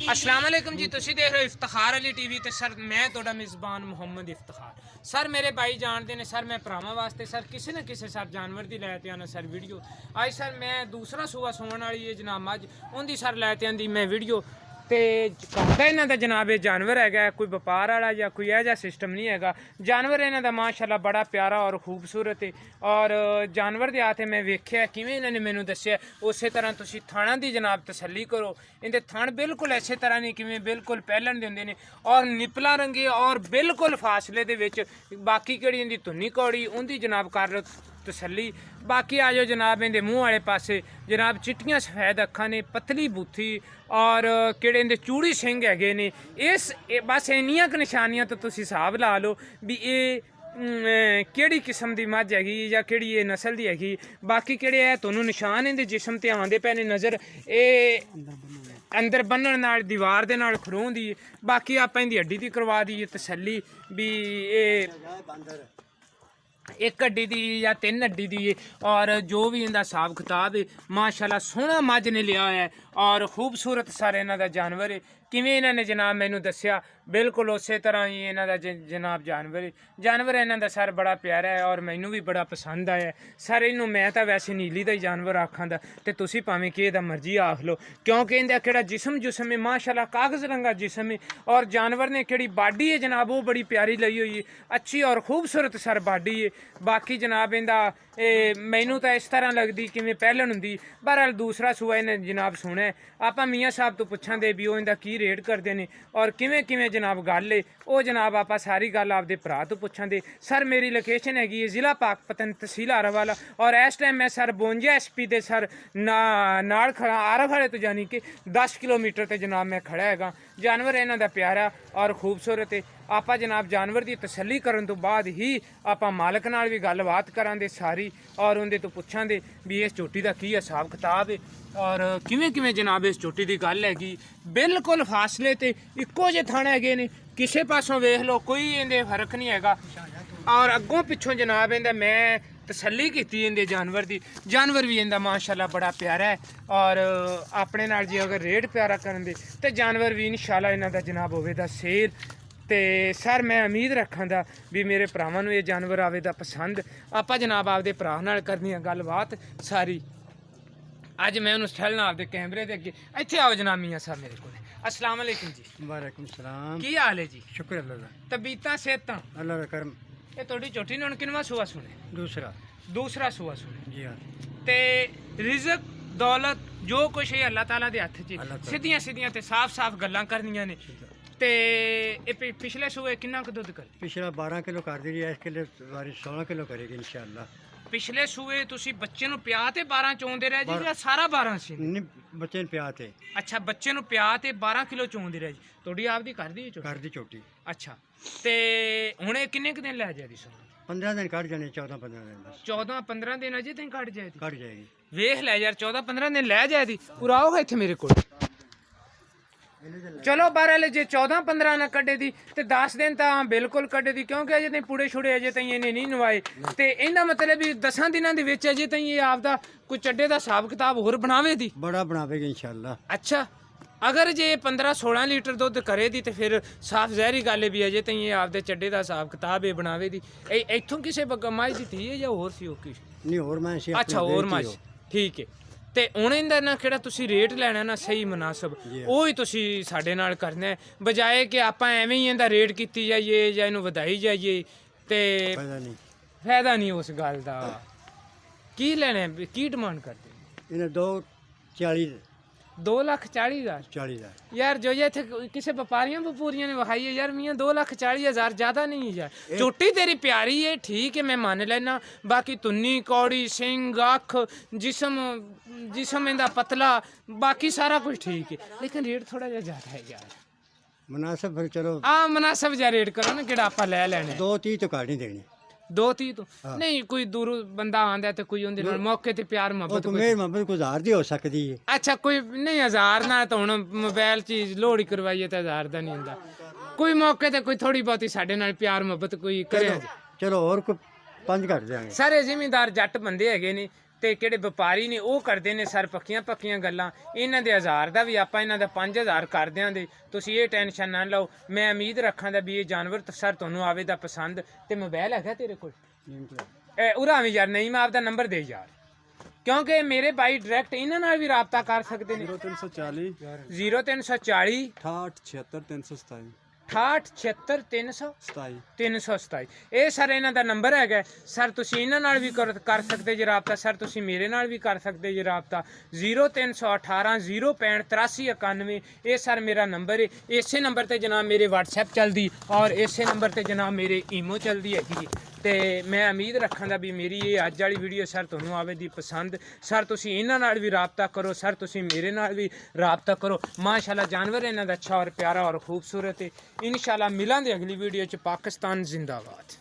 अस्सलाम वालेकुम जी, तुसी देख रहे हो इफ्तिखार अली टीवी ते सर मैं तुहाडा मेज़बान मुहम्मद इफ्तिखार। सर मेरे भाई जानते ने सर मैं भरावां वास्ते सर किसी न किसी सर जानवर दी लैते आना सर वीडियो। अज सर मैं दूसरा सूआ सून वाली है जनाब अज उनकी सर लैते आंदी मैं वीडियो ते कहता इन्हां दा जनाब ये जानवर हैगा कोई व्यापार वाला या कोई ऐसा सिस्टम नहीं हैगा। जानवर इन्हां दा माशाअल्लाह बड़ा प्यारा और खूबसूरत है और जानवर दे आते मैं वेख्या किवें इन्हां ने मैनूं दस्सिया उस तरह तुसीं थाणां दी जनाब तसल्ली करो। इनके थण बिल्कुल इसे तरह नहीं किवें बिल्कुल पहलन दे हुंदे ने और निपला रंगे और बिल्कुल फासले दे विच बाकी केड़ी इनदी धुन्नी कौड़ी उनदी जनाब कर तसल्ली। बाकी आ जाओ जनाब इनके मूँह वाले पासे जनाब चिट्टियां सफेद अखां ने पतली बूथी और केड़े इनके चूड़ी सिंह हैगे ने इस बस इन्नियां क निशानियां तो तुसीं हिसाब ला लो भी ये केड़ी किस्म की मझ हैगी या केड़ी ये नस्ल की हैगी। बाकी केड़े है तुहानूं निशान इनके जिस्म ते आंदे पे ने नज़र ये अंदर बन्नण नाल दीवार दे नाल खड़ोंदी है। बाकी आपां इनदी हड्डी दी करवा दी तसल्ली भी ये एक हड्डी दी या तीन हड्डी दी है और जो भी इनका हिसाब किताब है माशाल्लाह सोहना मझ ने लिया है और खूबसूरत सारे इन्हां दा जानवर है। किवें इन्हां ने जनाब मैनूं दस्सिया बिल्कुल उस तरह ही इन्हां दा जनाब जानवर है। जानवर इन्हां दा सर बड़ा प्यारा है और मैनूं भी बड़ा पसंद आया सर। इनू मैं तो वैसे नीली दा ही जानवर आखां दा ते तुसीं भावें किहे दा मर्जी आख लो क्योंकि इनदा केड़ा जिस्म है माशाल्लाह कागज़ रंगा जिस्म है और जानवर ने केड़ी बाडी है जनाब वो बड़ी प्यारी लई हुई है अच्छी और खूबसूरत सर बाडी है। बाकी जनाब इनदा मैनू तो इस तरह लगती किवें पहलन हुंदी। बहरहाल दूसरा सूआ इन्हें जनाब सुने आपां मियाँ साहब तो पुछां दे भी वो इनदा की रेट करते हैं और किवें किवें जनाब गल है वो जनाब आप सारी गल आपदे भरा तो पुछां दे। सर मेरी लोकेशन हैगी है ज़िला पाकपतन तहसील आरावाला और इस टाइम मैं सर 52 SP दे सर नाल खड़ा आरावाले तो यानी कि 10 किलोमीटर ते जनाब मैं खड़ा हैगा। जानवर इन्हां दा प्यारा और खूबसूरत है। आपां जनाब जानवर की तसल्ली करन तो बाद ही आपां मालक नाल भी गलबात करांदे सारी और उनके तो पुछांदे भी इस झोटी का की हिसाब किताब है और किवें किवें जनाब इस झोटी की गल हैगी। बिल्कुल फासले ते इक्को जे थण हैगे ने किसे पासों वेख लो कोई इहदे फर्क नहीं हैगा और अगों पिछों जनाब इहदा मैं तसल्ली की इनके जानवर की। जानवर भी इनका माशाल्लाह बड़ा प्यारा है और अपने नाल जी अगर रेट प्यारा करन दे तो जानवर भी इंशाल्लाह इन्हां दा जनाब होवेगा सेल ते सर मैं उम्मीद रखां दा भी मेरे भरावां नूं ये जानवर आवेगा पसंद। आपां जनाब आपदे भरा नाल करनी है गलबात सारी। अज मैं उन्होंने स्टैल आपदे कैमरे दे अगे इत्थे आओ जनाब मियाँ साहब मेरे को। अस्सलाम वालेकुम जी। वालेकुम सलाम। की हाल है जी? शुक्र अल्लाह दा। तबीयतां सेहतां अल्लाह दा करम। ये थोड़ी झोटी ने हुण किनवां सूआ सुने? दूसरा सूआ सुने जी हाँ। ते रिज़क दौलत जो कुछ है अल्लाह ताला दे हत्थ च सीधियां सीधियां ते साफ साफ गल्लां करनियां ने ते पिछले सूए किन्ना क दुद्ध कर? पिछला 12 किलो कर दी है, इस किलो वारी 16 किलो करेगी इंशाल्लाह। पिछले सूए तुसी बच्चे नूं प्या ते 12 चोंदे रह जी या सारा 12 सी? नहीं बच्चे ने प्या थे। अच्छा बच्चे नूं प्या ते 12 किलो चोंदे रह जी थोड़ी आपदी कर दी चोटी? कर दी छोटी। अच्छा ते हुण ये किन्ने क दिन लै जादी सो? 15 दिन कट जाने, 14-15 दिन बस 14-15 दिन अजे तक कट जाएगी? कट जाएगी। वेख लै यार 14-15 दिन लै जाएगी पूरा आओगे इत्थे मेरे को। चलो बहरहाल जे 14-15 ना कड्डे दी ते 10 दिन तो बिल्कुल कड्डे दी क्योंकि अजे ताईं पूड़े छुड़े अजे ताईं इन्हें नहीं नवाए ते इहदा मतलब भी 10 दिनां दे विच अजे ताईं ये आपदा कोई चड्डे दा हिसाब किताब होर बनावे दी? बड़ा बनावेगी इंशाल्लाह। अच्छा अगर जे 15-16 लीटर दुद्ध करे दी तो फिर साफ जहरी गल है भी अजे ताईं ये आपदे चड्डे दा हिसाब किताब है बनावे दी। इत्थों किसे मझ दी थी है या होर सी ओकी? नहीं होर मैं सी। अच्छा होर मझ ठीक है ते हुण इहदा ना किहड़ा तुसीं रेट लैना ना सही मुनासब ਉਹ ਹੀ ਤੁਸੀਂ ਸਾਡੇ ਨਾਲ ਕਰਨਾ ਹੈ ਬਜਾਏ ਕਿ ਆਪਾਂ ਐਵੇਂ ਹੀ ਇਹਦਾ ਰੇਟ ਕੀਤੀ ਜਾਈਏ ਜਾਂ ਇਹਨੂੰ ਵਧਾਈ ਜਾਈਏ ਤੇ ਫਾਇਦਾ ਨਹੀਂ ਉਸ ਗੱਲ ਦਾ। ਕੀ ਲੈਣਾ ਕੀ ਡਿਮਾਂਡ ਕਰਦੇ ਇਹਨੇ 240 2,40,000 यार जो ये थे किसी व्यापारियों वपूरियों ने वहाई है यार मियाँ 2,40,000 ज़्यादा नहीं है यार। चोटी तेरी प्यारी है ठीक है मैं मान लेना बाकी तुन्नी कौड़ी सिंग अख जिसम इंदा पतला बाकी सारा कुछ ठीक है लेकिन रेट थोड़ा जा ज़्यादा है यार। मुनासिब फिर चलो हाँ मुनासिब जा रेट करो ना कि आप लै लैने। 230 तो घट नहीं देनी। 230 तो नहीं कोई दूर बंदा आंदा तो कोई उनके नाल मौके ते प्यार मोहब्बत मेरी मोहब्बत कोई 1000 दी हो सकती है। अच्छा कोई नहीं 1000 ना तो हुण मोबाइल चीज लोहड़ी करवाइए तो 1000 दा नहीं हुंदा कोई मौके ते कोई थोड़ी बहुती साडे नाल प्यार मोहब्बत कोई करे। चलो और कोई 5 घट देंगे। सारे जिमींदार जट बंदे हैगे ने ਤੇ ਕਿਹੜੇ ਵਪਾਰੀ ਨੇ ਉਹ ਕਰਦੇ ਨੇ ਸਰ ਪੱਕੀਆਂ ਗੱਲਾਂ। ਇਹਨਾਂ ਦੇ 1000 ਦਾ ਵੀ ਆਪਾਂ ਇਹਨਾਂ ਦਾ 5000 ਕਰ ਦਿਆਂਗੇ। ਤੁਸੀਂ ਇਹ ਟੈਨਸ਼ਨ ਨਾ ਲਓ। ਮੈਂ ਉਮੀਦ ਰੱਖਾਂਗਾ ਵੀ ਇਹ ਜਾਨਵਰ ਸਰ ਤੁਹਾਨੂੰ ਆਵੇ ਦਾ ਪਸੰਦ। ਤੇ ਮੋਬਾਈਲ ਹੈਗਾ ਤੇਰੇ ਕੋਲ? ਉਰਾ ਵੀ ਯਾਰ ਨਹੀਂ, ਮੈਂ ਆਪਦਾ ਨੰਬਰ ਦੇ ਯਾਰ, ਕਿਉਂਕਿ ਮੇਰੇ ਭਾਈ ਡਾਇਰੈਕਟ ਇਹਨਾਂ ਨਾਲ ਵੀ ਰਾਬਤਾ ਕਰ ਸਕਦੇ ਨੇ। 0340 0340 6876 6876 327 ਇਹ ਸਰ ਇਹਨਾਂ ਦਾ ਨੰਬਰ ਹੈਗਾ ਸਰ। ਤੁਸੀਂ ਇਹਨਾਂ ਨਾਲ ਵੀ ਕਰ ਸਕਦੇ ਜੇ ਰਾਬਤਾ ਸਰ। ਤੁਸੀਂ ਮੇਰੇ ਨਾਲ ਵੀ ਕਰ ਸਕਦੇ ਜੇ ਰਾਬਤਾ। 0318 065 8391 ਇਹ ਸਰ ਮੇਰਾ ਨੰਬਰ ਹੈ। ਇਸੇ ਨੰਬਰ ਤੇ ਜਨਾਬ ਮੇਰੇ WhatsApp ਚੱਲਦੀ ਔਰ ਇਸੇ ਨੰਬਰ ਤੇ ਜਨਾਬ ਮੇਰੇ ਈਮੋ ਚੱਲਦੀ ਹੈਗੀ। ਤੇ ਮੈਂ ਉਮੀਦ ਰੱਖਾਂਗਾ ਵੀ ਮੇਰੀ ਇਹ ਅੱਜ ਵਾਲੀ ਵੀਡੀਓ ਸਰ ਤੁਹਾਨੂੰ ਆਵੇ ਦੀ ਪਸੰਦ। ਸਰ ਤੁਸੀਂ ਇਹਨਾਂ ਨਾਲ ਵੀ ਰਾਬਤਾ ਕਰੋ ਸਰ, ਤੁਸੀਂ ਮੇਰੇ ਨਾਲ ਵੀ ਰਾਬਤਾ ਕਰੋ। ਮਾਸ਼ਾਅੱਲਾ ਜਾਨਵਰ ਇਹਨਾਂ ਦਾ ਅੱਛਾ ਔਰ ਪਿਆਰਾ ਔਰ ਖੂਬਸੂਰਤ ਹੈ। ਇਨਸ਼ਾਅੱਲਾ ਮਿਲਾਂਗੇ ਅਗਲੀ ਵੀਡੀਓ 'ਚ। ਪਾਕਿਸਤਾਨ ਜ਼ਿੰਦਾਬਾਦ।